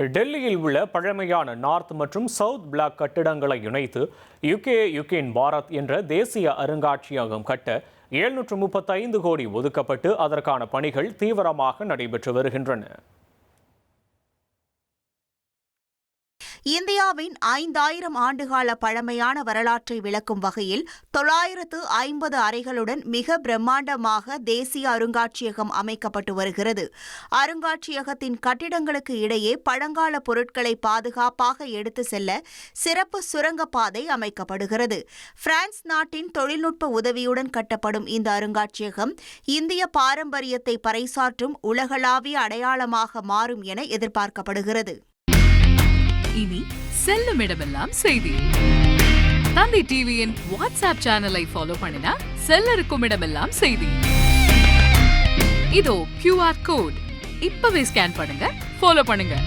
டெல்லியில் உள்ள பழமையான நார்த் மற்றும் சவுத் பிளாக் கட்டிடங்களை இணைத்து யுகேன் பாரத் என்ற தேசிய அருங்காட்சியகம் கட்ட 735 கோடி ஒதுக்கப்பட்டு அதற்கான பணிகள் தீவிரமாக நடைபெற்று வருகின்றன. இந்தியாவின் 5000 ஆண்டுகால பழமையான வரலாற்றை விளக்கும் வகையில் 950 அறைகளுடன் மிக பிரம்மாண்டமாக தேசிய அருங்காட்சியகம் அமைக்கப்பட்டு வருகிறது. அருங்காட்சியகத்தின் கட்டிடங்களுக்கு இடையே பழங்கால பொருட்களை பாதுகாப்பாக எடுத்து செல்ல சிறப்பு சுரங்கப்பாதை அமைக்கப்படுகிறது. பிரான்ஸ் நாட்டின் தொழில்நுட்ப உதவியுடன் கட்டப்படும் இந்த அருங்காட்சியகம் இந்திய பாரம்பரியத்தை பறைசாற்றும் உலகளாவிய அடையாளமாக மாறும் என எதிர்பார்க்கப்படுகிறது. இனி செல்லும் இடமெல்லாம் செய்தி. தந்தி டிவியின் வாட்ஸ்அப் சேனலை ஃபாலோ பண்ணினா செல்ல இருக்கும் இடமெல்லாம் செய்தி. இதோ QR கோட் இப்பவே ஸ்கேன் பண்ணுங்க, ஃபாலோ பண்ணுங்க.